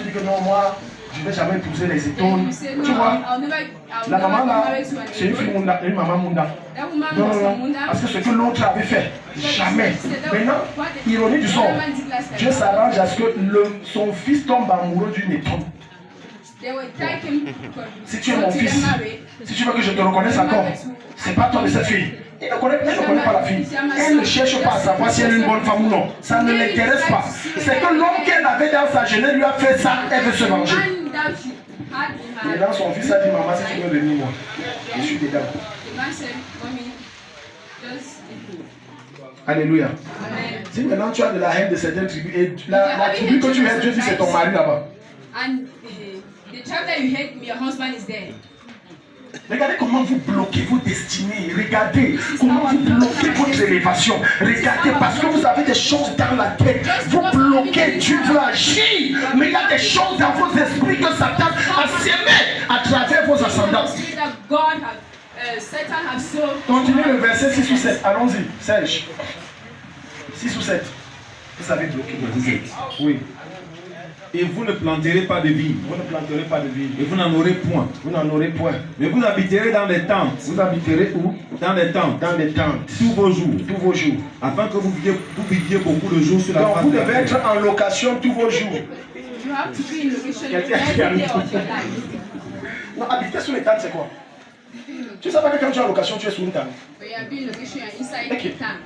tu dis que non, moi, je ne vais jamais épouser les étoiles. Tu vois, la maman là, c'est une maman Munda. Non. Parce que ce que l'autre avait fait, jamais. Maintenant, ironie du sort, Dieu s'arrange à ce que son fils tombe amoureux d'une étoile. Si tu es mon fils, si tu veux que je te reconnaisse encore, c'est pas toi de cette fille. Elle ne connaît pas la fille. Elle ne cherche pas à savoir si elle est une bonne femme ou non. Ça ne l'intéresse pas. C'est que l'homme qu'elle avait dans sa jeunesse lui a fait ça, elle veut se venger. Et dans son fils a dit, maman, si tu veux venir, moi, je suis dedans. Alléluia. Si maintenant tu as de la haine de certaines tribus, et la tribu que tu haites, Dieu dit c'est ton mari là-bas. The tribe that you hate, your husband is there. Regardez comment vous bloquez vos destinées. Regardez comment vous bloquez votre élévation. Regardez parce que vous avez des choses dans la tête. Vous bloquez, Dieu veut agir. Mais il y a des choses dans vos esprits que Satan a sémé à travers vos ascendants. Continuez le verset 6 ou 7. Allons-y, Serge. 6 ou 7. Vous avez bloqué. Oui. Et vous ne planterez pas de vigne. Vous ne planterez pas de vigne. Et vous n'en aurez point. Vous n'en aurez point. Mais vous habiterez dans les tentes. Vous habiterez où? Dans les tentes. Dans les tentes. Tous vos jours. Tous vos jours. Afin que vous viviez beaucoup de jours sur la face vous de la devez terre. être en location tous vos jours. You have to be in location every day of your life. Non, habiter sur les tentes, c'est quoi? Tu ne sais pas que quand tu es en location, tu es sur une tente. But you have been in location inside the tank.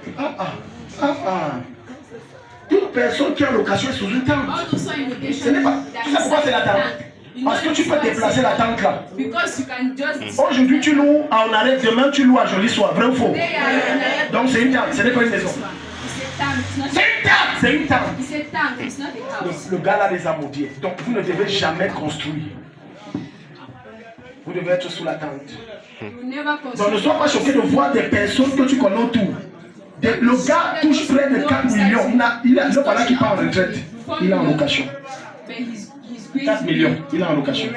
Toute personne qui est en location est sous une tente. Ce n'est pas. Tu sais pourquoi c'est la tente? Parce que tu peux déplacer la tente là. Aujourd'hui tu loues à Onaré, demain tu loues à Joli Soir, vrai ou faux? Donc c'est une tente, ce n'est pas une maison. C'est une tente. Le gars là les a maudits. Donc vous ne devez jamais construire. Vous devez être sous la tente. Donc ne sois pas choqué de voir des personnes que tu connais autour. Le gars touche près de 4 millions. Il a voilà qui part en retraite. Il est en location. 4 millions, il est en location.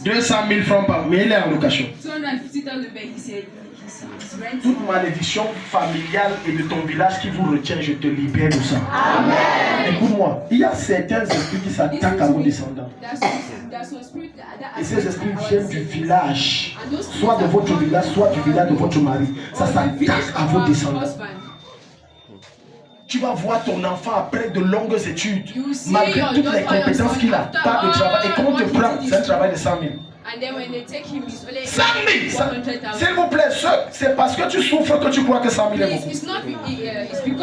200 000 francs par mois, mais il est en location. Toute malédiction familiale et de ton village qui vous retient, je te libère de ça. Écoute-moi, il y a certains esprits qui s'attaquent à vos descendants. Et ces esprits viennent du village, soit de votre village, soit du village de votre mari. Ça s'attaque à vos descendants. Tu vas voir ton enfant après de longues études, malgré toutes les compétences qu'il a, pas de travail. Et quand on te prend, c'est un travail de 100 000. 100 000! S'il vous plaît, c'est parce que tu souffres que tu crois que 100 000 est beaucoup.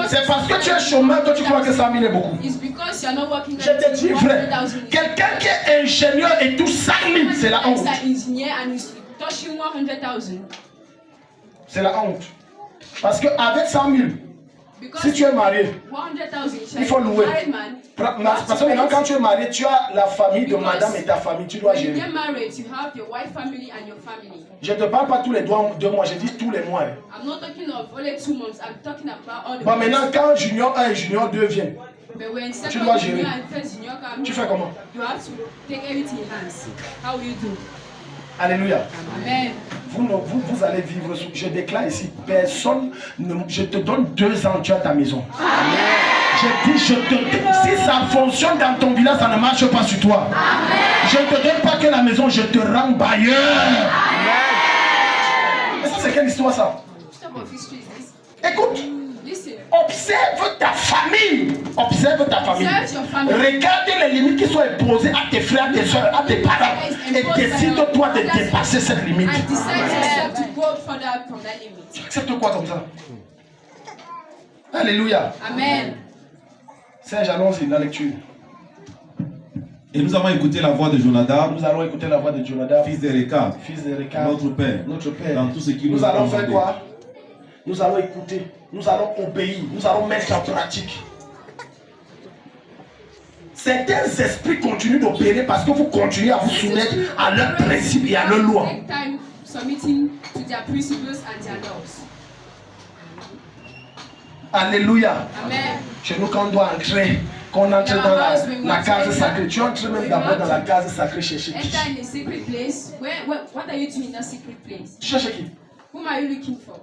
C'est parce que tu es chômeur que tu crois que 100 000 est beaucoup. Je te dis vrai, quelqu'un qui est ingénieur et touche 100 000, c'est la honte. C'est la honte. Parce qu'avec 100 000, si tu es marié, il faut louer. Parce que maintenant, quand tu es marié, tu as la famille de madame et ta famille, tu dois gérer. Je ne te parle pas tous les 2 mois, je dis tous les mois. Bon, maintenant, quand Junior 1 et Junior 2 viennent, tu dois gérer. Tu fais comment? Alléluia. Amen. Vous allez vivre. Je déclare ici, personne, je te donne 2 ans, tu as ta maison. Amen. Je dis, si ça fonctionne dans ton village, ça ne marche pas sur toi. Amen. Je ne te donne pas que la maison, je te rends bailleur. Amen. C'est quelle histoire ça? Écoute. Observe ta famille. Observe ta famille. Regarde les limites qui sont imposées à tes frères, à tes soeurs, à tes parents. Et décide-toi de dépasser cette limite. Tu acceptes quoi comme ça? Alléluia. Amen. Serge, allons-y, la lecture. Et nous avons écouté la voix de Jonadab. Nous allons écouter la voix de Jonadab, fils de Rekab, notre père. Dans tout ce qui nous allons faire quoi? Nous allons écouter, nous allons obéir, nous allons mettre en pratique. Certains esprits continuent d'opérer parce que vous continuez à vous soumettre à leurs principes et à leurs lois. Alléluia. Amen. Chez nous, quand on doit entrer, qu'on entre dans la case sacrée, tu entres même d'abord dans la case sacrée chercher qui? Tu cherches qui? Whom are you looking for?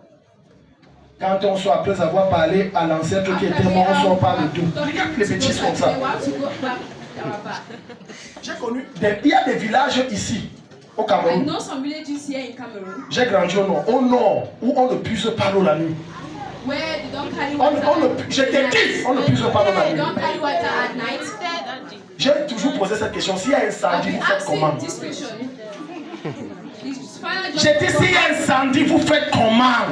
Quand on sort après avoir parlé à l'ancêtre qui était mort, on sort par le dos. Regarde les bêtises comme ça. J'ai connu, il y a des villages ici, au Cameroun. J'ai grandi au nord, où on ne puise pas l'eau la nuit. Je t'ai dit, on ne puise pas l'eau la nuit. J'ai toujours posé cette question, s'il y a un incendie, vous faites comment? J'ai dit, s'il y a un incendie, vous faites comment?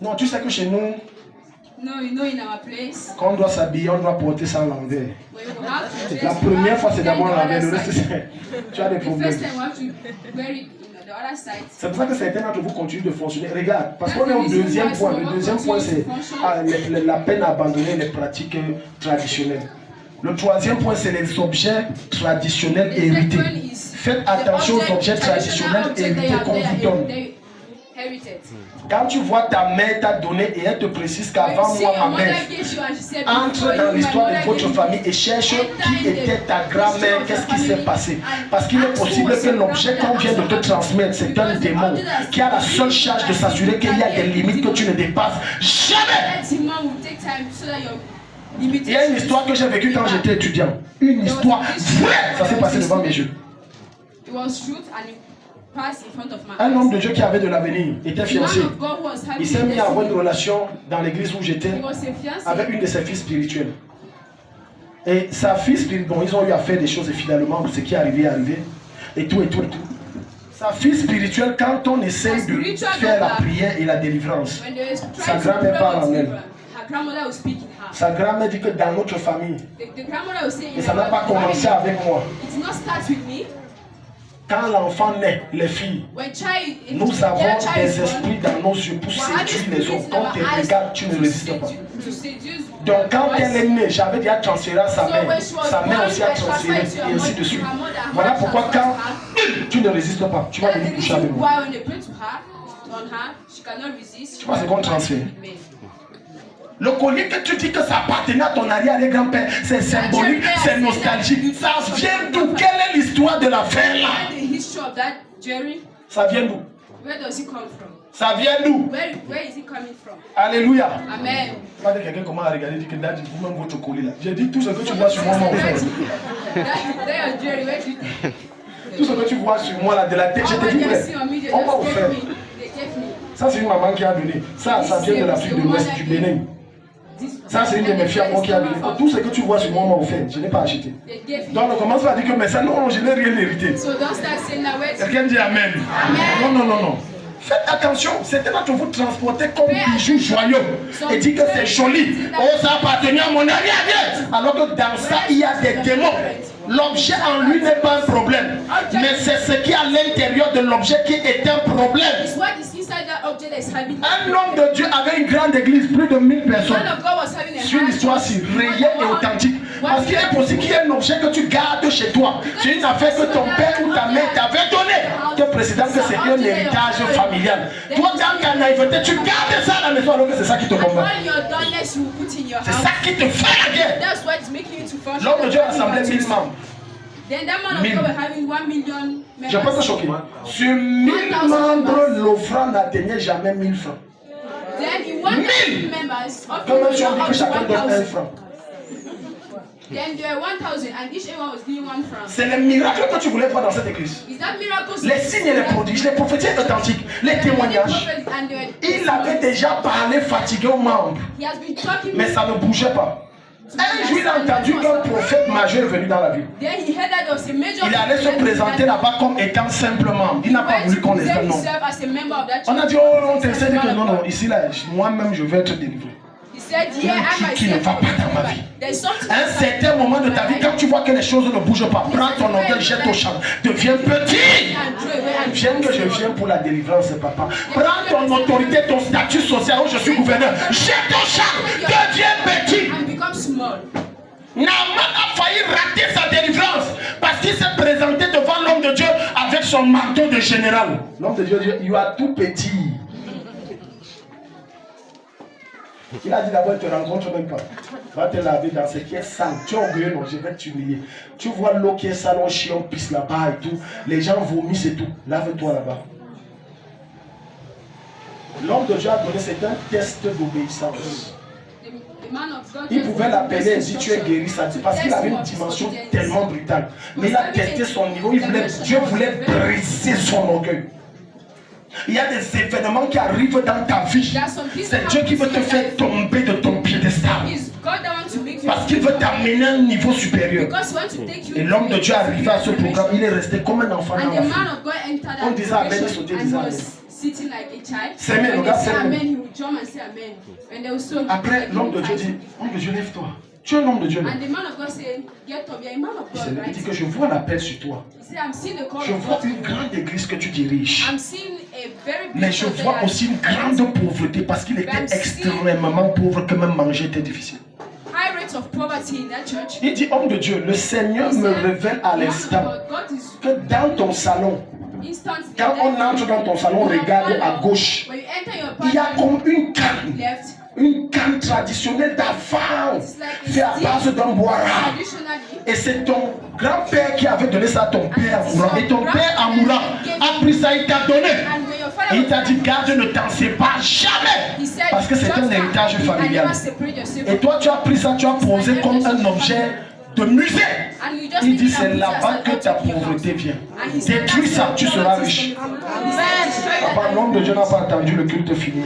Non, tu sais que chez nous, quand on doit s'habiller, on doit porter ça à l'envers. La première fois, c'est d'abord à l'envers, le reste, tu as des problèmes. C'est pour ça que certains d'entre vous continuent de fonctionner. Regarde, parce qu'on est au deuxième point. Le deuxième point, c'est la peine à abandonner les pratiques traditionnelles. Le troisième point, c'est les objets traditionnels hérités. Faites attention aux objets traditionnels hérités qu'on vous donne. Quand tu vois ta mère t'a donné et elle te précise qu'avant moi, ma mère, entre dans l'histoire de votre famille et cherche qui était ta grand-mère, qu'est-ce qui s'est passé. Parce qu'il est possible que l'objet qu'on vient de te transmettre, c'est un démon qui a la seule charge de s'assurer qu'il y a des limites que tu ne dépasses jamais. Il y a une histoire que j'ai vécue quand j'étais étudiant. Une histoire vraie. Ça s'est passé devant mes yeux. Un homme de Dieu qui avait de l'avenir était fiancé. Il s'est mis à avoir une relation dans l'église où j'étais avec une de ses filles spirituelles. Et sa fille spirituelle, bon, ils ont eu à faire des choses et finalement ce qui est arrivé est arrivé. Et tout. Sa fille spirituelle, quand on essaie de faire la prière et la délivrance, sa grand-mère parle en elle. Sa grand-mère dit que dans notre famille, et ça n'a pas commencé avec moi. Quand l'enfant naît, les filles, nous avons des esprits dans nos yeux pour séduire les autres. Quand tu regardes, tu ne résistes pas. Donc quand elle est née, j'avais déjà transféré à sa mère. Sa mère aussi a transféré, et ainsi de suite. Voilà pourquoi quand tu ne résistes pas, tu vas venir coucher avec moi. Tu vois ce qu'on transfère. Le collier que tu dis que ça appartenait à ton arrière-grand-père, c'est symbolique, c'est nostalgique. Ça vient d'où? Quelle est l'histoire de l'affaire là? Ça vient d'où? Ça vient d'où? Alléluia. Amen. Pas de quelqu'un comment regarder dit que daddy, vous-même votre collier là. J'ai dit tout ce que tu vois sur moi, mon frère. Tout ce que tu vois sur moi là de la tête, je te dis frère. On va au frère. Ça c'est une maman qui a donné. Ça vient de l'Afrique de l'Ouest, du Bénin. Ça c'est une de mes filles à moi qui a donné. Tout ce que tu vois sur moi m'a offert, je n'ai pas acheté. Donc on commence pas à dire que mais ça non, je n'ai rien hérité. Quelqu'un dit amen. Non. Faites attention, certains d'entre vous transportez comme bijoux joyeux et dit que c'est joli. Oh, ça appartenait à mon arrière. Alors que dans ça, il y a des démons. L'objet en lui n'est pas un problème, mais c'est ce qui est à l'intérieur de l'objet qui est un problème. Un homme de Dieu avait une grande église, plus de 1000 personnes. C'est une histoire si réelle et authentique. Parce qu'il est possible qu'il y ait un objet que tu gardes chez toi. C'est une affaire que ton père ou ta mère t'avait donné. Que président que c'est un héritage familial. Toi, dans ta naïveté, tu gardes ça à la maison alors que c'est ça qui te combat. C'est ça qui te fait la guerre. L'homme de Dieu a rassemblé 1000 membres. Je peux te choquer. Sur 1000 membres, l'offrande n'atteignait jamais 1000 francs. 1000! Comme si on dit que chacun donne 1 franc. C'est le miracle que tu voulais voir dans cette église. Les signes et les prodiges, les prophéties authentiques, les témoignages. Il avait déjà parlé fatigué aux membres. Mais ça ne bougeait pas. Un jour, il a entendu qu'un prophète majeur est venu dans la ville. Il allait se présenter là-bas comme étant simplement. Il n'a pas voulu qu'on les donne. On a dit, oh, on t'essaie de dire que non, ici, là, moi-même, je vais être délivré. Il y a un truc qui ne va pas dans ma vie. À un certain moment de ta vie, quand tu vois que les choses ne bougent pas, prends ton orgueil, jette au champ. Deviens petit. Viens que je viens pour la délivrance, papa. Prends ton autorité, ton statut social où je suis gouverneur. Jette au champ. Deviens petit. Naaman a failli rater sa délivrance parce qu'il s'est présenté devant l'homme de Dieu avec son manteau de général. L'homme de Dieu dit, you are tout petit. Il a dit d'abord, il ne te rencontre même pas. Va te laver dans ce qui est sale. Tu es orgueilleux, non, je vais t'humilier. Tu vois l'eau qui est sale, on chie, on pisse là-bas et tout. Les gens vomissent et tout. Lave-toi là-bas. L'homme de Dieu a donné, c'est un test d'obéissance. Il pouvait l'appeler et dire tu es guéri, ça dit, parce qu'il avait une dimension tellement brutale. Mais il a testé son niveau, Dieu voulait briser son orgueil. Il y a des événements qui arrivent dans ta vie. C'est Dieu qui veut te faire tomber de ton piédestal. Parce qu'il veut t'amener à un niveau supérieur. Et l'homme de Dieu est arrivé à ce programme, il est resté comme un enfant dans la vie. On disait amen, il sautait, disait amen. C'est amen, regarde, c'est amen. Après, l'homme de Dieu dit, homme de Dieu, lève-toi. Tu es un homme de Dieu. Il dit que je vois l'appel sur toi. Je vois une grande église que tu diriges. Mais je vois aussi une grande pauvreté parce qu'il était extrêmement pauvre que même manger était difficile. Il dit, homme de Dieu, le Seigneur me révèle à l'instant que dans ton salon, quand on entre dans ton salon, regarde à gauche, il y a comme une canne traditionnelle d'avant, faite à base d'un bois rare. Et c'est ton grand-père qui avait donné ça à ton père en mourant. Et ton père en mourant a pris ça, il t'a donné. Et il t'a dit, garde, ne t'en sépare jamais. Parce que c'est un héritage familial. Et toi, tu as pris ça, tu as posé comme un objet de musée. Il dit, c'est là-bas que ta pauvreté vient. Détruis ça, tu seras riche. Papa, l'homme de Dieu n'a pas attendu le culte fini.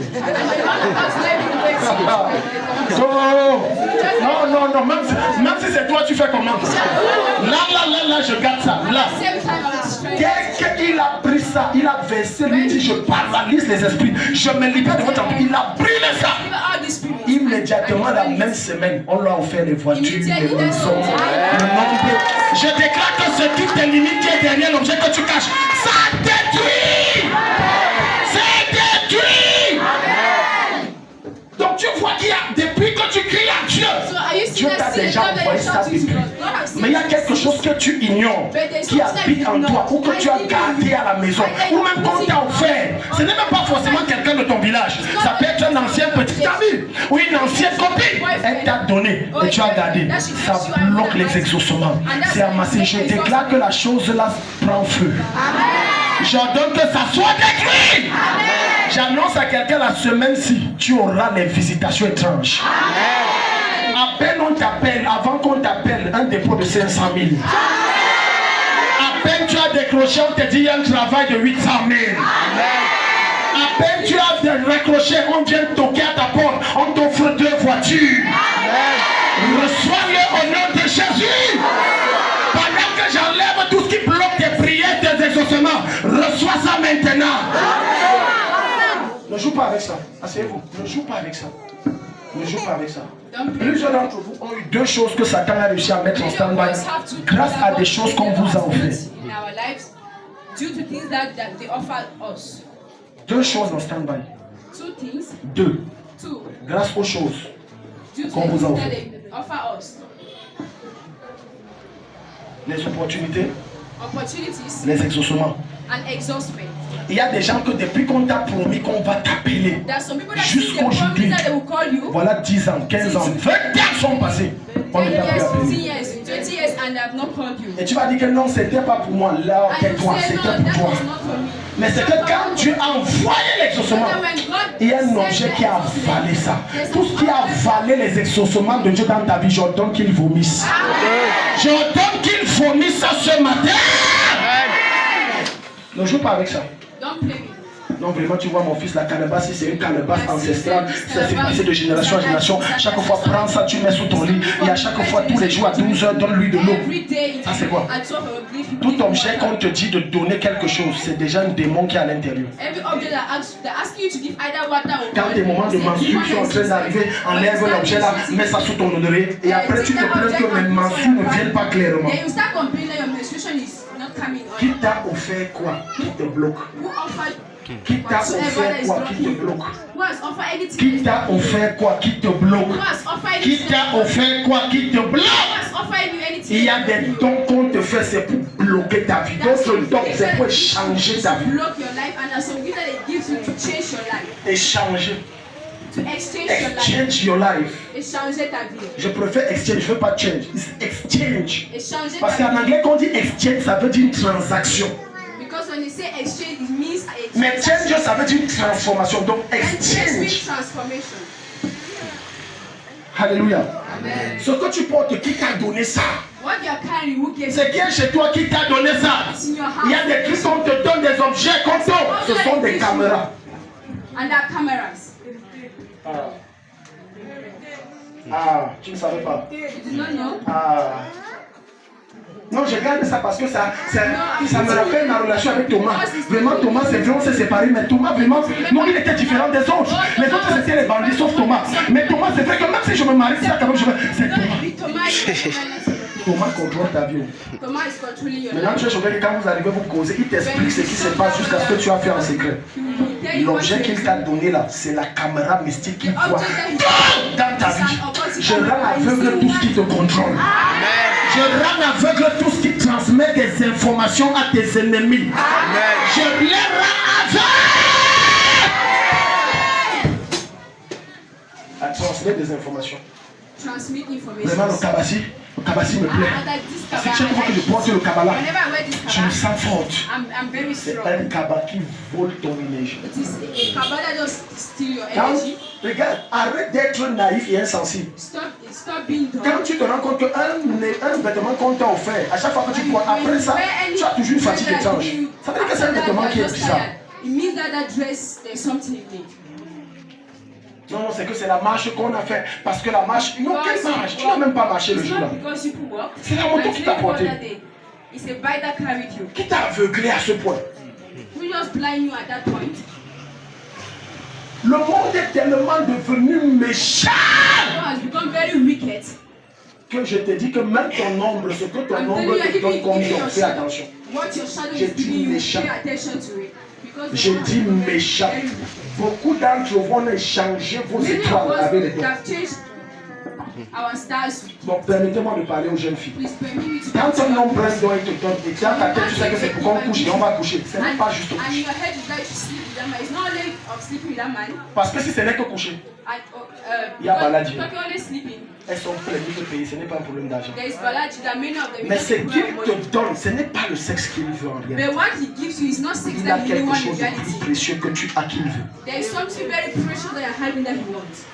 Non, même si c'est toi, tu fais comment? Là, je garde ça. Là. Dès qu'il a pris ça, il a versé, lui dit, je paralyse les esprits. Je me libère de votre empire. Il a brûlé ça. Immédiatement, la même semaine, on lui a offert les voitures, les maisons, le nombre. Je déclare que ce qui te limite, qui est derrière l'objet que tu caches, ça détruit. C'est détruit. Donc tu vois qu'il y a, depuis que tu cries à Dieu, Dieu t'a déjà envoyé ça depuis. Mais il y a quelque chose que tu ignores, qui habite en toi, ou que tu as gardé à la maison, ou même qu'on t'a offert. Ce n'est même pas forcément quelqu'un de ton village. Ça peut être un ancien petit ami, ou une ancienne copine. Elle t'a donné, et tu as gardé. Ça bloque les exaucements. C'est amassé. Je déclare que la chose là prend feu. J'ordonne que ça soit détruit. J'annonce à quelqu'un la semaine-ci, tu auras les visitations étranges. À peine on t'appelle, avant qu'on t'appelle, un dépôt de 500 000. À peine tu as décroché, on te dit il y a un travail de 800 000. À peine tu as décroché, on vient toquer à ta porte, on t'offre 2 voitures. Reçois-le au nom de Jésus. Pendant que j'enlève tout ce qui bloque tes prières, tes exaucements, reçois ça maintenant. Ne joue pas avec ça. Asseyez-vous. Ne joue pas avec ça. Ne joue pas avec ça. Plusieurs d'entre vous ont eu 2 choses que Satan a réussi à mettre en stand-by grâce à des choses qu'on vous a offertes. 2 choses en stand-by. 2. Grâce aux choses qu'on vous a offertes. Les opportunités, les exaucements. Il y a des gens que depuis qu'on t'a promis qu'on va t'appeler, jusqu'aujourd'hui, voilà 10 ans, 15 ans, 20 ans sont passés. On ne t'a plus appelé. Et tu vas dire que non, c'était pas pour moi. Là, tais-toi, c'était pour toi. Mais c'est que quand tu as envoyé l'exaucement, il y a un objet qui a avalé ça. Tout ce qui a avalé les exaucements de Dieu dans ta vie, j'ordonne qu'il vomisse. J'ordonne qu'il vomisse ce matin. Ne joue pas avec ça. Non, vraiment, tu vois mon fils, la calebasse, c'est une calebasse ancestrale. Ça s'est passé de génération en génération. Chaque fois, prends ça, tu mets sous ton lit. Et à chaque fois, tous les jours, à 12 h, donne-lui de l'eau. Ça, c'est quoi? Tout objet qu'on te dit de donner quelque chose, c'est déjà un démon qui est à l'intérieur. Quand tes moments de menstrues sont en train d'arriver, enlève l'objet là, mets ça sous ton oreiller. Et après, tu te plains que mes menstrues ne viennent pas clairement. Qui t'a offert quoi? Qui te bloque? Qui t'a offert quoi? Qui te bloque? Qui t'a offert quoi? Qui te bloque? Qui t'a offert quoi? Qui te bloque? Il y a des dons qu'on te fait, c'est pour bloquer ta vie. D'autres dons, c'est pour changer ta vie. Échanger. Exchange your life. Je préfère exchange, je ne veux pas change. It's exchange. Parce qu'en anglais, quand on dit exchange, ça veut dire une transaction. Mais change, ça veut dire une transformation. Donc exchange. Alléluia. Amen. Ce que tu portes, qui t'a donné ça? What you're carrying, who gave C'est qui est chez toi qui t'a donné ça? It's in your house. Il y a des trucs qu'on te donne, des objets qu'on te donne. Ce sont des caméras. And there are cameras. Tu ne savais pas. You do not know? Non, j'ai gardé ça parce que ça me rappelle ma relation avec Thomas. Vraiment, Thomas, c'est vrai, on s'est séparés, mais Thomas, vraiment, non, il était différent des autres. Les autres, c'était les bandits, sauf Thomas. Mais Thomas, c'est vrai que même si je me marie, c'est ça quand même, c'est Thomas. Thomas contrôle ta vie. Thomas is controlling your Maintenant, tu es choqué que quand vous arrivez, vous causez, il t'explique ce qui se passe jusqu'à ce que tu as fait en secret. L'objet qu'il t'a donné là, c'est la caméra mystique qu'il voit dans ta vie. Je rends aveugle tout ce qui te contrôle. Je rends aveugle tout ce qui transmet des informations à tes ennemis. Je les rends aveugles. À transmettre des informations. Transmit information. Vraiment, le kabassi me plaît. C'est chaque fois que je porte le kabbalah, je me sens forte. I'm very C'est strong. un kabbalah qui vole ton énergie. It is a Kabbalah just steal your Quand, energy. regarde, arrête d'être naïf et insensible. Stop being dumb. Quand tu te rends compte qu'un vêtement qu'on t'a offert, à chaque fois que tu portes, après ça, tu as toujours une fatigue étrange. Ça veut dire que c'est un vêtement qui est bizarre. It means that dress, there's something in it. Non, c'est que c'est la marche qu'on a fait. Parce que la marche, non, quelle marche? Tu n'as même pas marché le jour-là. C'est la moto qui t'a porté. It's a bike that carried you. Qui t'a aveuglé à ce point? We just blind you at that point. Le monde est tellement devenu méchant God has become very wicked. que je te dis que même ton ombre, ce que ton ombre te donne comme nom, fais attention. What your shadow J'ai is dit giving you, méchant. pay attention to it. Because J'ai God dit has become méchant. very wicked. Beaucoup d'entre vous vont échanger vos Many of étoiles avec les us dons. have changed our stars. Donc permettez-moi de parler aux jeunes filles. Please permit me to Quand un homme prend un don et te donne, et dans ta tête, tu sais que c'est pour qu'on couche et on va coucher. Ce n'est pas juste And coucher. your head is that you sleep with that man. It's not only of sleeping with that man. Parce que si ce n'est que coucher, And Il y a maladie. because you're only sleeping, elles sont pleines de payer, ce n'est pas un problème d'argent. there is biology that many of them Mais don't ce have qu'il money. te donne, ce n'est pas le sexe qu'il veut en réalité. But what he gives you is not sex Il a that he quelque wants chose in de plus reality. précieux que tu as qu'il veut. There is something very precious that you're having that he wants.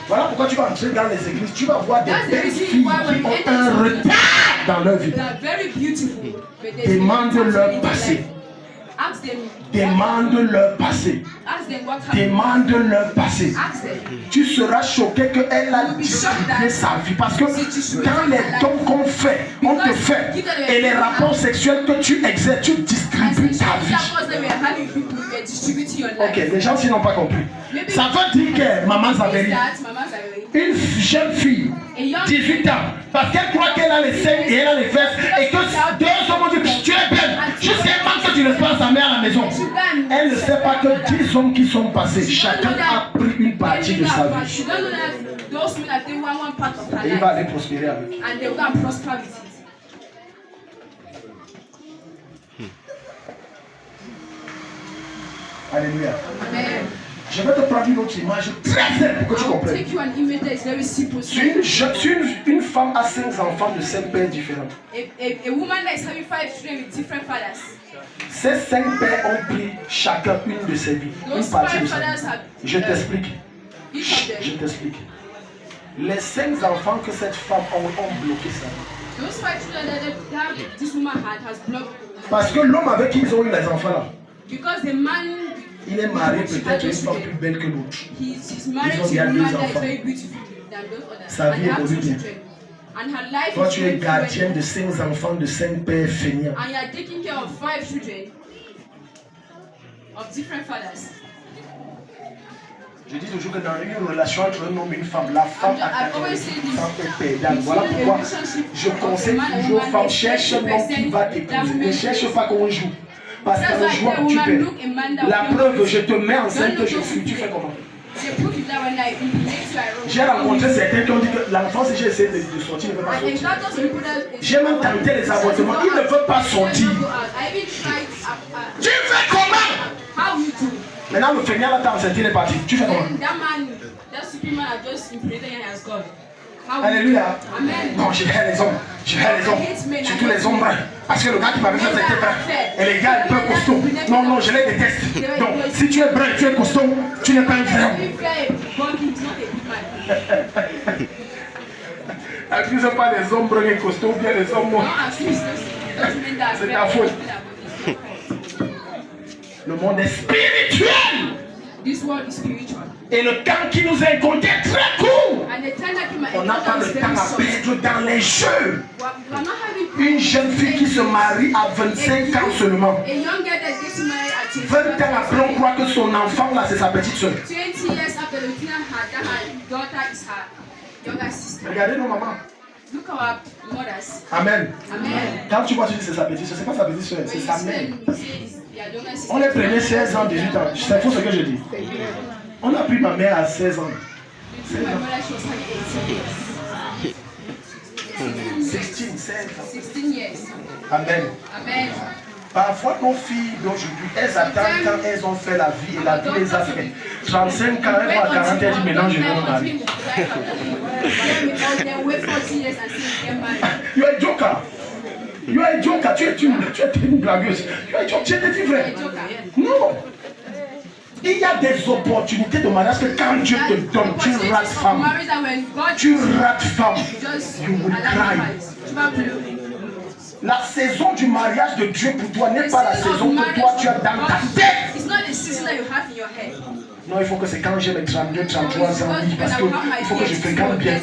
Voilà pourquoi tu vas entrer dans les églises, tu vas voir des That's the belles reason filles why when qui you ont enter un something, retard dans leur vie. they are very beautiful. But there's Demande-leur no time in their passé. life. Ask them. Demande leur passé. Ask them what happened. Demande leur passé. Ask them. Tu seras choqué qu'elle a distribué sa vie. Parce que dans les dons qu'on fait, on te fait, et les rapports sexuels que tu exerces, tu distribues ta vie. Ok, les gens s'ils n'ont pas compris. Ça veut dire que maman Zaveri, une jeune fille, 18 ans, parce qu'elle croit qu'elle a les seins et elle a les fesses, et que deux hommes ont dit tu es belle, jusqu'à temps que tu laisses pas sa mère à la maison. Elle ne sait pas que 10 hommes qui sont passés, chacun a pris une partie de sa vie. Et il va aller prospérer avec. Alléluia. Je vais te prendre une autre image très simple pour que tu comprennes. Si une femme a 5 enfants de 5 pères différents, a woman that is having 5 children with different fathers. Ces 5 pères ont pris chacun une de ses vies, une partie de sa vie. Je t'explique. Je t'explique. Les 5 enfants que cette femme ont bloqué sa vie. Those 5 children that this woman has blocked. Parce que l'homme avec qui ils ont eu les enfants là, because the man, il est marié peut-être à une femme plus belle que l'autre. He's married Ils ont to bien a 2 woman that is enfants. very beautiful than those others. Sa vie And they have évolue 2 bien. children. And her life Toi is tu es going gardien well. de 5 enfants de 5 pères feignants. And you are taking care of 5 children of different fathers. Je dis toujours que dans une relation entre un homme et une femme, la femme a always said this. est perdante. Voilà pourquoi je conseille toujours aux femmes, cherche un homme qui va t'épouser. Ne cherche pas qu'on joue. Parce qu'en jouant, tu perds. La preuve, je te mets enceinte que je fuis. Tu fais comment? J'ai rencontré certains qui ont dit que l'enfant, si j'ai essayé de sortir, il ne veut pas sortir. J'ai même tenté les avortements, il ne veut pas sortir. Tu fais comment? Maintenant, le feignant là, t'as enceinte, il est parti. Tu fais comment? Alléluia. Amen. Non, je hais les hommes. Je hais les hommes. Surtout les hommes bruns. Parce que le gars qui m'avait fait c'était brun. Et les gars, ils peuvent costaud. Non, non, je les déteste. Donc, si tu es brun, tu es costaud, tu n'es pas un vrai homme. Accuse pas les hommes bruns et costauds, bien les hommes noirs. C'est ta faute. Le monde est spirituel. This world is spiritual. Et le temps qui nous est compté est très court. And the time that On n'a pas le temps à perdre dans les jeux. we're not having Une jeune fille qui se marie à 25 ans seulement. a young girl that's getting married at 20 ans après, on croit que son enfant là, c'est sa petite soeur. 20 years after the teen her daughter is her younger sister. Regardez nos mamans. Look at our mothers. Amen. Amen. Quand tu vois, tu dis c'est sa petite soeur, c'est pas sa petite soeur, c'est When sa you mère. say their younger sister. On les prenait 16 ans, 18 ans. C'est faux ce que je dis. On a pris ma mère à 16 ans. My mother, she was having 16, 16 ans. 16 years. Amen. Amen. Parfois, nos filles d'aujourd'hui, elles attendent quand elles ont fait la vie et la vie les a fait. 35 ans, elles vont à 40 ans, elles disent maintenant je vais me marier. You are a joker. You are a joker. Tu es une blagueuse. You are a joker. Tu es petit frère. Non. Il y a des opportunités de mariage que quand Dieu te donne, tu rates femme. Tu rates femme. You will cry. La saison du mariage de Dieu pour toi n'est pas la saison que toi tu as dans ta tête. Non, il faut que c'est quand j'ai mes 32, 33 ans, oui, parce qu'il faut que je fréquente bien.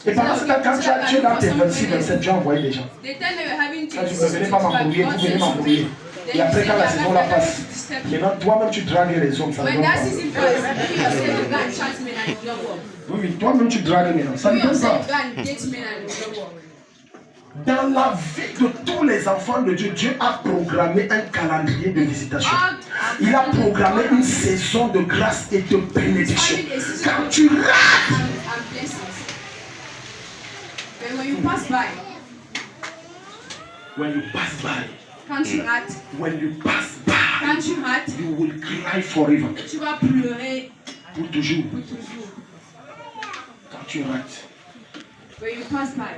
Et pendant ce temps, quand tu es dans tes 26, 27, tu as envoyé les gens. Quand tu ne venez pas m'embrouiller, vous venez m'embrouiller. Et après, quand la saison la passe, maintenant toi-même tu dragues les hommes. Ça ne donne pas. Oui, toi-même tu dragues les hommes. Ça ne donne pas. Dans la vie de tous les enfants de Dieu, Dieu a programmé un calendrier de visitation. Il a programmé une saison de grâce et de bénédiction. Quand tu rates, when you pass by, when you pass by, quand tu rates, when you pass by, quand tu rates, you will cry forever. tu vas pleurer Pour toujours. pour toujours. Quand tu rates. When you pass by.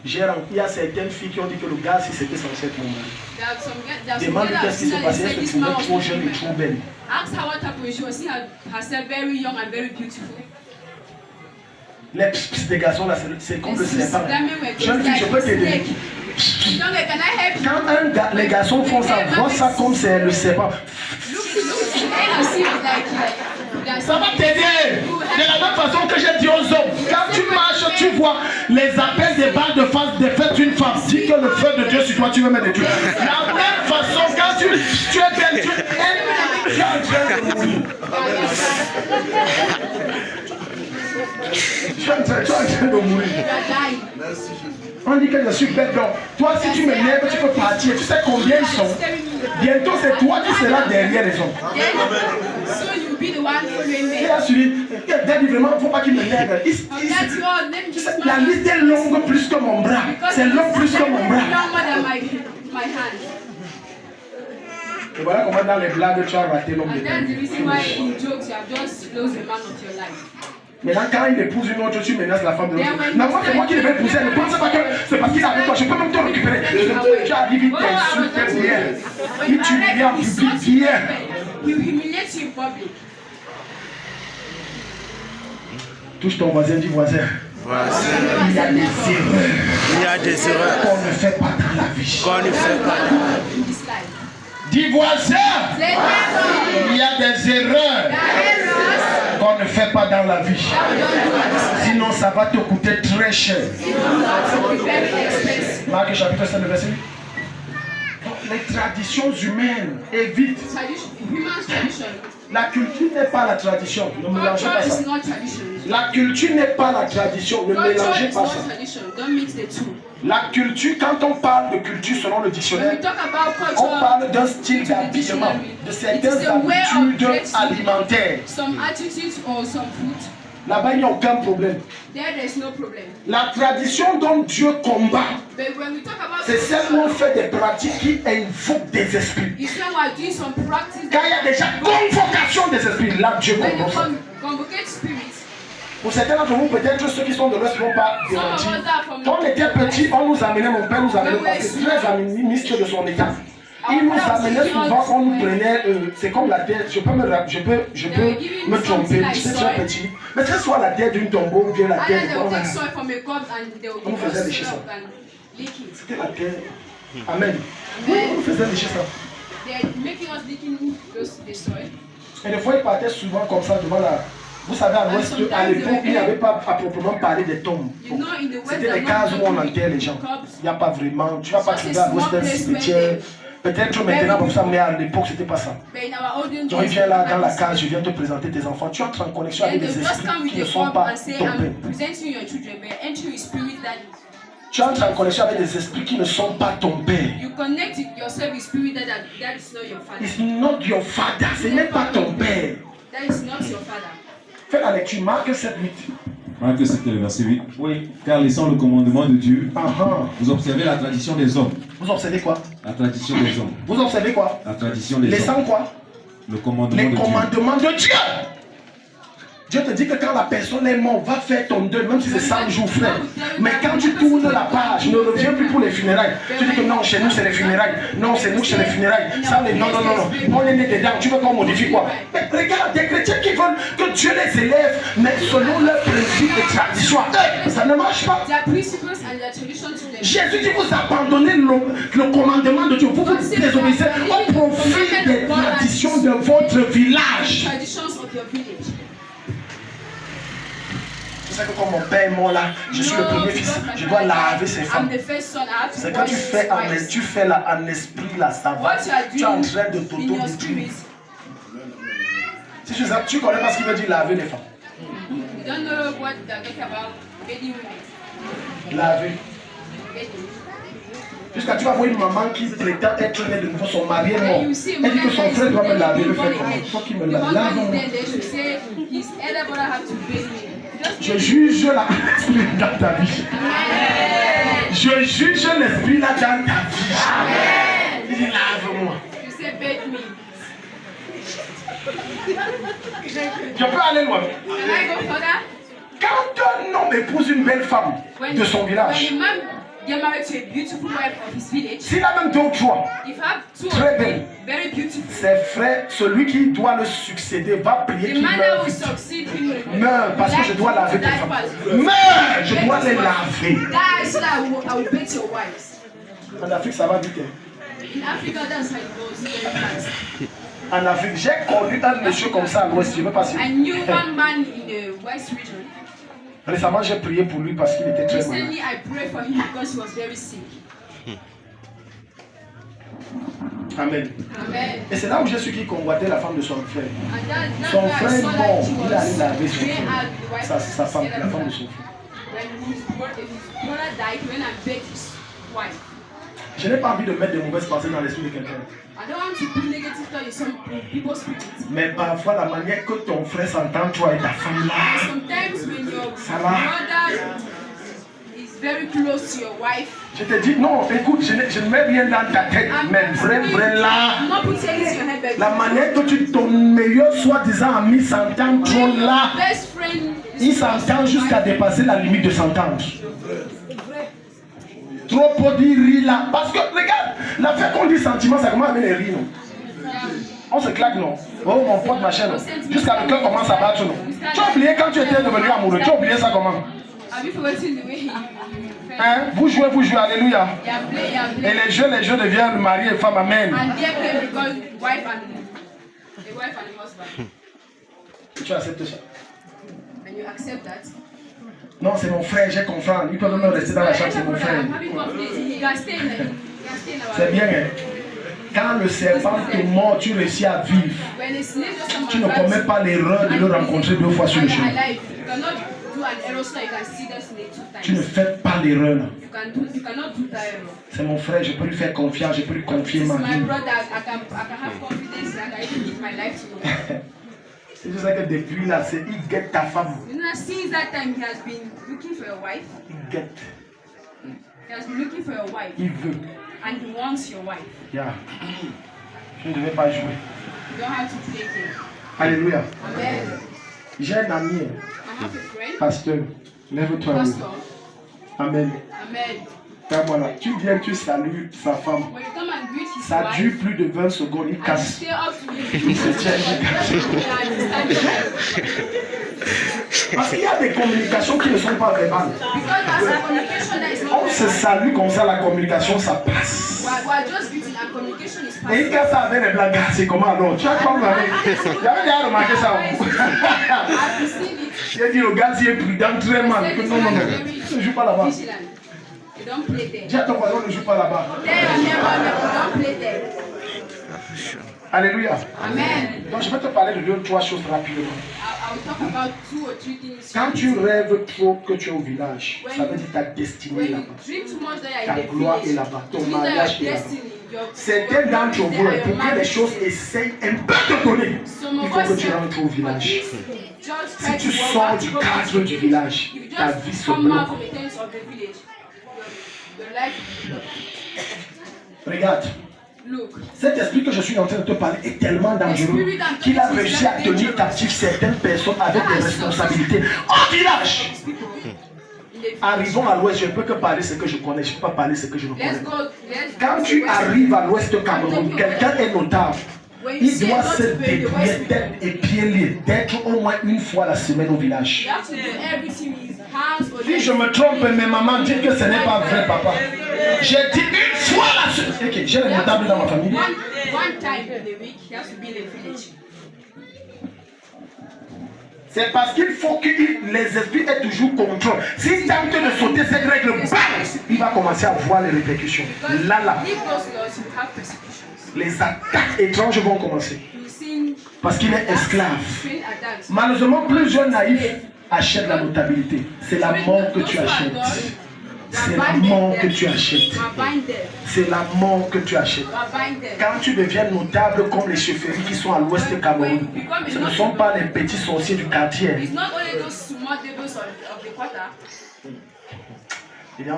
Il y a certaines filles qui ont dit que le gars, si c'était censé être mon mari. Demande qu'est-ce qui s'est passé. Elle se trouvait trop jeune et trop belle. Ask her what happened. She was seeing herself very young and very beautiful. Les des garçons là, c'est comme le serpent. Jeune fille, je peux t'aider. Quand les garçons font ça, vois ça comme c'est le serpent. Ça va t'aider. De la même façon que j'ai dit aux hommes, quand tu marches, tu vois les appels des balles de face défaites d'une femme. Dis que le feu de Dieu sur toi, tu veux mettre de Dieu. La même façon, quand tu es belle, tu es en train de mourir. Tu es en train de mourir. On dit que je suis bête. Donc, toi, si tu me lèves, tu peux partir. Tu sais combien ils sont. Bientôt, c'est toi qui seras derrière les hommes. Et là, tu dis, Daddy, vraiment, il ne faut pas qu'il me lève. La liste est longue plus que mon bras. C'est long plus que mon bras. Et voilà comment dans les blagues, tu as raté l'homme de ta vie. Maintenant, quand il épouse une autre, tu menaces la femme de l'autre. Non, moi, c'est moi qui devais épouser. Ne pense pas que c'est parce qu'il est avec toi. Je peux même te récupérer. Tu arrives, il t'insulte hier. Il t'humilie en public hier. Touche ton voisin, dis voisin. Il y a des erreurs. Il y a des erreurs qu'on ne fait pas dans la vie. qu'on ne fait pas. Dis voisin. Il y a des erreurs qu'on ne fait pas dans la vie. Sinon, ça va te coûter très cher. Marc chapitre 7, verset 8. Les traditions humaines évitent. La culture n'est pas la tradition. Ne mélangez pas ça. La culture n'est pas la tradition. Ne mélangez pas ça. La culture, quand on parle de culture selon le dictionnaire, on parle d'un style d'habillement, de certaines habitudes alimentaires. Là-bas, il n'y a aucun problème. La tradition dont Dieu combat, c'est celle où on fait des pratiques qui invoquent des esprits. Quand il y a déjà convocation des esprits, là Dieu combat. Pour certains d'entre vous, peut-être ceux qui sont de l'Ouest ne vont pas démentir. Quand on était petit, on nous amenait, mon père nous amenait, parce que très ministre de son état. Il nous amenait souvent, on nous prenait, c'est comme la tête, je peux me tromper, j'étais très petit, mais c'est soit la tête d'une tombeau ou bien la tête. On nous faisait lécher ça. C'était la tête. Amen. Oui, on nous faisait lécher ça. Et des fois, ils partaient souvent comme ça devant la... Vous savez, à l'Ouest, à l'époque, il n'y avait pas à proprement parler des tombes. C'était les cases où on enterre les gens. Il n'y a pas vraiment... Tu ne vas pas trouver à l'Ouest un cimetière. Peut-être maintenant, comme ça, mais à l'époque, ce n'était pas ça. Donc, il vient là, dans la case, je viens te présenter tes enfants. Tu entres en connexion avec des esprits qui ne sont pas tombés. Tu entres en connexion avec des esprits qui ne sont pas ton père. It's not your father. Ce n'est pas ton père. Fais la lecture, Marc 7, 8. Marc 7, le verset 8. Oui. Car laissant le commandement de Dieu, vous observez la tradition des hommes. Vous observez quoi? La tradition des hommes. Vous observez quoi? La tradition des hommes. Laissant quoi? Le commandement les de commandements de Dieu. Dieu te dit que quand la personne est morte, va faire ton deuil, même si c'est 5 jours, frère. Mais quand tu tournes la page, ne reviens plus pour les funérailles. Tu dis que non, chez nous c'est les funérailles. Non, c'est nous chez les funérailles. Ça, non. On est né dedans. Tu veux qu'on modifie quoi? Mais regarde, des chrétiens qui veulent que Dieu les élève, mais selon leurs principes et traditions. Ça ne marche pas. Jésus dit vous abandonnez le commandement de Dieu. Vous vous désobéissez au profit des traditions de votre village. C'est que comme mon père est mort là, je suis le premier fils, je dois laver ses femmes. C'est que tu fais là en esprit là, ça va. Tu es en train de t'auto-détruire. Si tu connais pas ce qu'il veut dire laver les femmes. Laver. Jusqu'à tu vas voir une maman qui prétend être née de nouveau, son mari est mort. Elle dit que son frère doit me laver le fait comment. Il faut qu'il me lave. Lave-moi. Je juge l'esprit dans ta vie. Je juge l'esprit là dans ta vie. Il dit lave-moi. Je peux aller loin. Quand un homme épouse une belle femme de son village, s'il a même 2 ou 3 très belle, ses frères, celui qui doit le succéder va prier qu'il meure vite. Meurs parce que je dois laver tes femmes. Meurs, je dois les laver. En Afrique, ça va vite. En Afrique, j'ai connu un monsieur comme ça à l'ouest, je ne veux pas citer. Récemment, j'ai prié pour lui parce qu'il était très malade. Amen. Et c'est là où j'ai su qu'il convoitait la femme de son frère. Son frère est mort, il a allé laver son frère. Sa femme, la femme de son frère. Je n'ai pas envie de mettre de mauvaises pensées dans l'esprit de quelqu'un. Mais parfois la manière que ton frère s'entend, toi et ta femme là, ça va. Je te dis non, écoute, je ne mets rien dans ta tête, mais vrai là, la manière que ton meilleur soi-disant ami s'entend trop là, il s'entend jusqu'à dépasser la limite de s'entendre. Trop pour dire rire là. Parce que regarde, l'affaire qu'on dit sentiment, ça commence avec les rires. On se claque non. Oh mon pote machin non. Jusqu'à le cœur commence à battre non. Tu as oublié quand tu étais devenu amoureux. Tu as oublié ça comment? Hein? Vous jouez, alléluia. Et les jeux deviennent mari et femme, amen. Tu acceptes ça? Non, c'est mon frère, j'ai confiance. Il peut même rester dans la chambre, c'est mon frère. C'est bien, hein? Quand le serpent te mord, tu réussis à vivre. Tu ne commets pas l'erreur de le rencontrer 2 fois sur le chemin. Tu ne fais pas l'erreur. C'est mon frère, je peux lui faire confiance, je peux lui confier ma vie. C'est juste que depuis là, c'est il guette ta femme. Il guette. Il veut. Yeah. Je ne devais pas jouer. Alléluia. J'ai un ami. have a friend. Pasteur, lève-toi. Pastor. Amen. Amen. Ben voilà, tu viens, tu salues sa femme. When you come and greet his Ça wife, dure plus de 20 secondes, il and you casse. stay up to him. Il se tient, il casse. Parce qu'il y a des communications qui ne sont pas verbales. Because that's a communication that is not On se salue comme ça, la communication, ça passe. we're just greeting and communication is Et il passing. casse ça avec les blagues. C'est comment alors? Tu as quoi avec? J'avais déjà remarqué ça. I've seen it. J'ai dit, le gars, il est prudent, très mal. Que non, non, non. Ne joue pas là-bas. Vigilant. You don't play there. Dis à ton voisin, ne joue pas là-bas. There and never, don't play there. Alléluia. Amen. Donc, je vais te parler de 2 ou 3 choses rapidement. I will talk about 2 or 3 things. Quand tu rêves trop que tu es au village, ça veut dire ta destinée When est you là-bas. dream too much that Ta you're in the gloire est village, là-bas. Ton it means that mariage your est là-bas. destiny, Certains d'entre vous, pour que les choses essayent un peu de donner, Some il of faut que us tu rentres au village. just Si try tu to sors work du out, cadre du village, if you ta vie just se come out bloque. from the tents of the village, your life will block. Regarde, Look, cet esprit que je suis en train de te parler est tellement dangereux qu'il a réussi à tenir captif certaines personnes avec des responsabilités au village. in the Arrivons à l'ouest, je ne peux que parler ce que je connais, je ne peux pas parler ce que je ne connais let's pas. go, let's Quand go tu to West. arrives à l'ouest de Cameroun, quelqu'un est notable. When you Il say doit not se to pay the débrouiller West, tête et pieds liés, d'être au moins une fois la semaine au village. you have to do everything with hands or Si je me trompe, mes mamans disent que ce n'est pas vrai, papa. J'ai dit une fois la semaine. Ok, j'ai les notables dans ma famille. One time in the week, you have to be in the village. C'est parce qu'il faut que les esprits aient toujours contrôle. S'il tente de sauter cette règle, bam, il va commencer à voir les répercussions. Because Là, là, if those laws, you have persecutions. les attaques étranges vont commencer. You sing Parce qu'il est esclave. train attacks. Malheureusement, plusieurs naïfs achètent la notabilité. C'est la mort que tu achètes. C'est la mort que tu achètes. You are buying them. C'est la mort que tu achètes. You are buying them. Quand tu deviens notable comme les chefferies qui sont à l'ouest de Cameroun, ce ne sont pas les petits sorciers du quartier. It's not only those small devils of the quarter.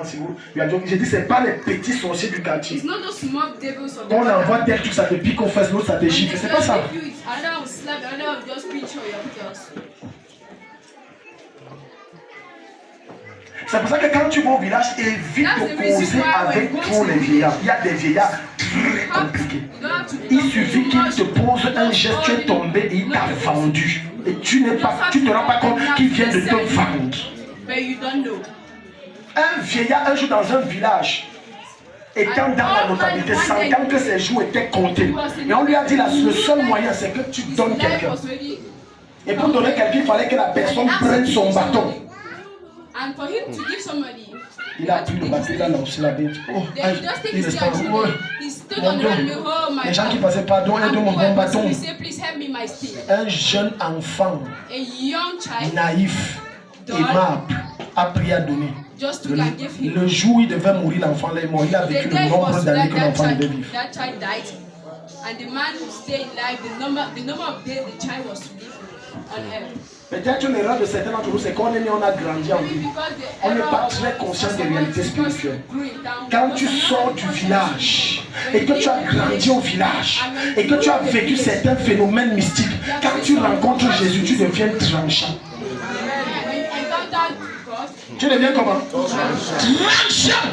Si vous, j'ai dit, ce n'est pas les petits sorciers du quartier. It's not those small devils of the On quarter. envoie tel truc, ça te pique aux fesses, l'autre ça te gifle. C'est pas ça. If you, another will slap, another will just pinch your pictures. C'est pour ça que quand tu vas au village, évite de causer avec trop les vieillards. Il y a des vieillards très compliqués. You don't have to Il suffit qu'il te pose un geste, tu es tombé et il t'a vendu. Et tu te rends pas compte qu'il vient de te vendre. But you don't know. Un vieillard, un jour dans un village, étant dans la notabilité, sentant que ses jours étaient comptés. Et on lui a dit, le seul moyen, c'est que tu donnes Life quelqu'un. was ready. Et pour donner quelqu'un, il fallait que la personne prenne son bâton. And for him to give somebody, Il a pris le bâton, il a lancé la bête. Oh, then you just take il his est chair pas to he stood Mon on the Dieu. ground and go, oh my Les gens qui God. passaient pardon, aide-moi mon bâton. He said, please help me my stick. Un jeune enfant A young child naïf, aimable, a pris à donner. just took and gave him. Le jour où il devait mourir, l'enfant est mort. Il a The vécu day le he nombre was d'années like que l'enfant devait child, vivre. that child died, and the man stayed alive. The number of days the child was to live on earth. Peut-être une erreur de certains d'entre nous, c'est qu'on est né, on a grandi en Maybe vie. because the On n'est error pas of très conscient des someone réalités is just spirituelles. growing down. Quand tu sors du village et que tu as grandi au village et que tu as vécu certains phénomènes mystiques, quand tu rencontres Jésus, tu deviens tranchant. When you encounter God, Tu deviens comment? Tranchant.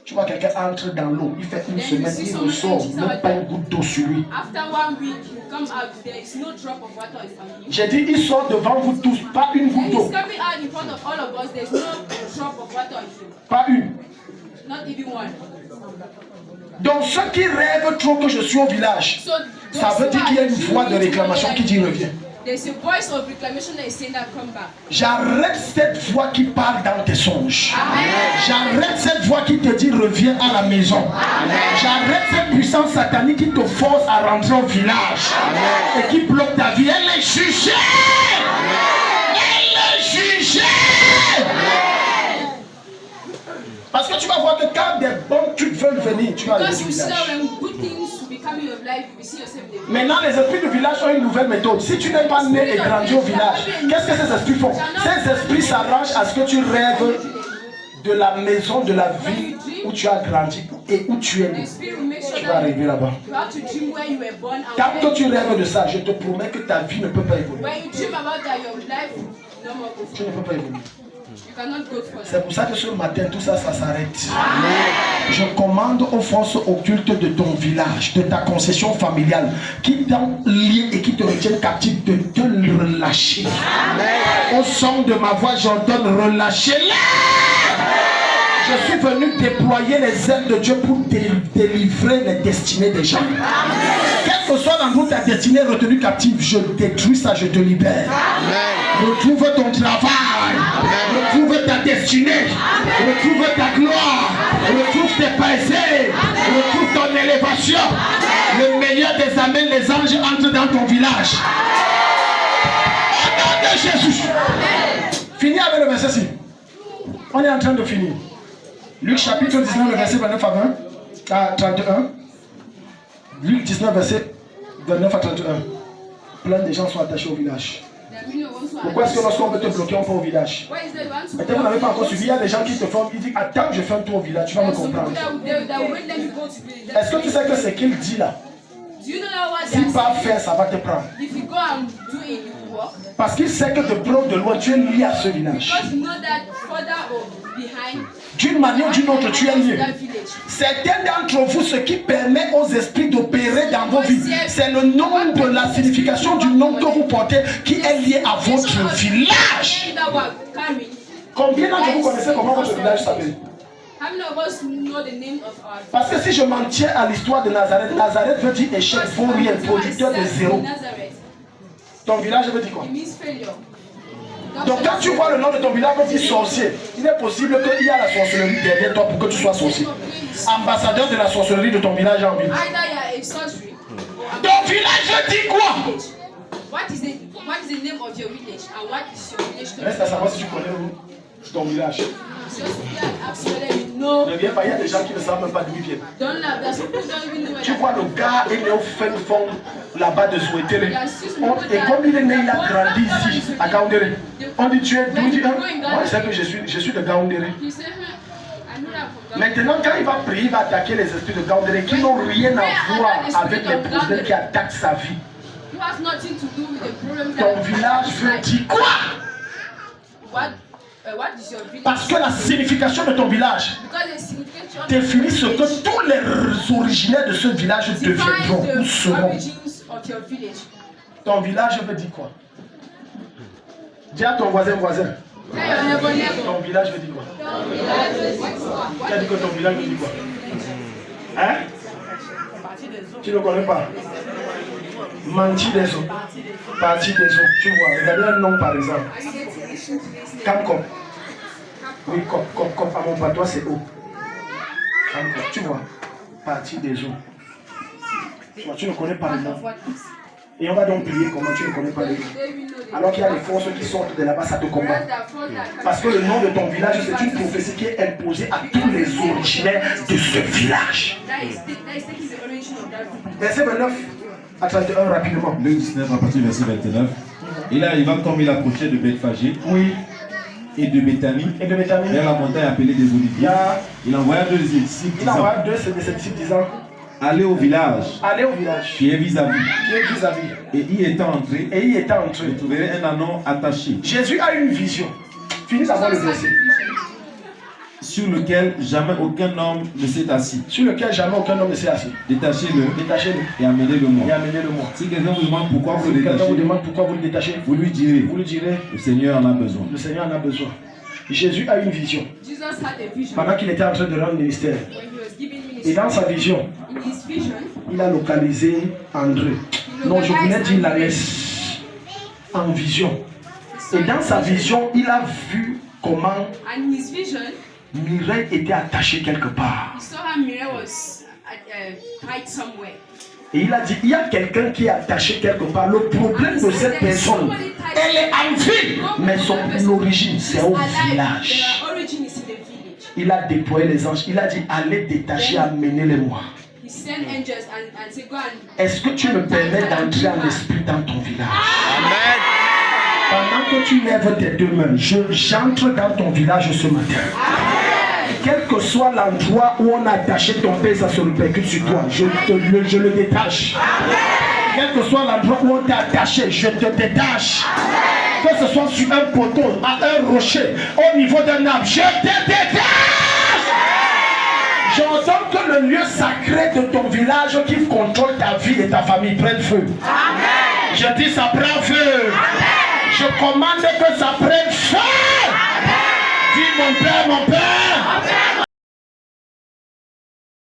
Tu vois quelqu'un entre dans l'eau, il fait une semaine, il ressort, même pas une goutte d'eau sur lui. after 1 week, you come out, there is no drop of water on him. J'ai dit, il sort devant vous tous, pas une goutte And d'eau, he's coming out in front of all of us, there's no drop of water on him. pas une. Not even one. Donc ceux qui rêvent trop que je suis au village, So ça veut dire qu'il y a une voix de réclamation qui dit reviens. there's a voice of reclamation that is saying that come back. J'arrête cette voix qui parle dans tes songes. Amen. J'arrête cette voix qui te dit reviens à la maison. J'arrête cette puissance satanique qui te force à rentrer au village et qui bloque ta vie. Elle est jugée. Elle est jugée. Parce que tu vas voir que quand des bons trucs veulent venir, tu vas aller Because au you see that village. when good things will be coming of life, you will see yourself there. Maintenant, les esprits du village ont une nouvelle méthode. Si tu n'es pas né et grandi au village, qu'est-ce que ces esprits font? Ces esprits s'arrangent à ce que tu rêves de la maison, de la ville où tu as grandi et où tu es né. The spirit will make sure vas arriver là-bas. You have to dream where you were born and Quand tu rêves de ça, je te promets que ta vie ne peut pas évoluer. when you dream about that, your life no more go Tu ne peux pas évoluer. You cannot go further. C'est pour ça que ce matin, tout ça, ça s'arrête. Je commande aux forces occultes de ton village, de ta concession familiale, qui t'ont lié et qui te retiennent captif, de te relâcher. Au son de ma voix, j'entends relâcher-les. Je suis venu déployer les ailes de Dieu pour délivrer les destinées des gens. Quelle que soit dans vous ta destinée retenue captive, je détruis ça, je te libère. Retrouve ton travail, retrouve ta destinée, retrouve ta gloire, retrouve tes pensées, retrouve ton élévation. Le meilleur des amens, les anges entrent dans ton village. Au nom de Jésus. Finis avec le verset 6. On est en train de finir. Luc chapitre 19, le verset 29 à 20, à 31. Luc 19, verset 29 à 31. Plein de gens sont attachés au village. Pourquoi est-ce que lorsqu'on veut te bloquer, on fait au village? Mais vous n'avez pas encore suivi, il y a des gens qui te font, ils disent attends, je fais un tour au village, tu vas me comprendre. Est-ce que tu sais que ce qu'il dit là? Si pas faire, ça va te prendre. Parce qu'il sait que de près ou de loin, tu es lié à ce village. D'une manière ou d'une autre, tu es lié. Certains d'entre vous, ce qui permet aux esprits d'opérer dans vos vies, c'est le nom de la signification du nom que vous portez qui est lié à votre village. Combien d'entre vous connaissez comment votre village s'appelle? Parce que si je m'en tiens à l'histoire de Nazareth, Nazareth veut dire échec, vaut rien, producteur de zéro. Ton village veut dire quoi? Donc quand tu vois le nom de ton village, veut dire sorcier. Il est possible qu'il y a la sorcellerie derrière toi pour que tu sois sorcier. Ambassadeur de la sorcellerie de ton village en ville. Ton village veut dire quoi? What is the name of your village and what is your village? Reste à savoir si tu connais ton village. No. Ne viens pas, il y a des gens qui ne savent même pas d'où ils viennent. Tu vois le gars, il est au fin fond là-bas de Zouétélé. Et comme il est né, il a grandi ici, à Gaoundéré. On dit tu es d'où? Il dit, moi je sais que je suis de Gaoundéré. Maintenant, quand il va prier, il va attaquer les esprits de Gaoundéré qui n'ont rien à voir avec les problèmes qui attaquent sa vie. Ton village veut dire quoi? Parce que la signification de ton village définit ce que tous les originaires de ce village deviendront ou seront. Ton village veut dire quoi? Dis à ton voisin. Ton village veut dire quoi? Tu as dit que ton village veut dire quoi? Hein? Tu ne connais pas? Mentir des autres. Partie des autres. Tu vois, regardez un nom par exemple. Camcom. Oui, comme à mon patois, c'est eau. Camcom, tu vois. Partie des eaux. Tu ne connais pas le nom. Et on va donc prier comment tu ne connais pas le nom. Alors qu'il y a des forces qui sortent de là-bas, ça te combat. Parce que le nom de ton village, c'est une prophétie qui est imposée à tous les originaires de ce village. Verset 29 à 31 rapidement. Luc 19 à partir du verset 29. Et là, il va comme il approchait de Bethphagée. Oui. Et de Béthanie, vers la montagne appelée des Oliviers. Il envoya deux disciples disant allez au village. Qui est vis-à-vis. Et y étant entré, vous trouverez un ânon attaché. Jésus a une vision. Finis d'avoir le verset. Sur lequel jamais aucun homme ne s'est assis. Détachez-le. Et amenez-le moi. Si quelqu'un vous demande pourquoi vous le détachez, vous lui direz. Le Seigneur en a besoin. Jésus a une vision. Pendant qu'il était en train de rendre le ministère. Et dans sa vision, il a localisé André. Non, je voulais dire la laisse. En vision. Et dans sa vision, il a vu comment Mireille était attachée quelque part. Et il a dit, il y a quelqu'un qui est attaché quelque part. Le problème de cette personne, elle est en ville, mais son origine, c'est au village. Il a déployé les anges. Il a dit, allez détacher, amenez-les-moi. Est-ce que tu me permets d'entrer en esprit dans ton village? Amen. Pendant que tu lèves tes deux mains, j'entre dans ton village ce matin. Quel que soit l'endroit où on a attaché ton père, ça se répercute sur toi. Je le détache. Quel que soit l'endroit où on t'a attaché, je te détache. Que ce soit sur un poteau, à un rocher, au niveau d'un arbre, je te détache. J'entends que le lieu sacré de ton village qui contrôle ta vie et ta famille prenne feu. Amen. Je dis ça prend feu. Amen. Je commande que ça prenne feu. Amen. Dis mon père,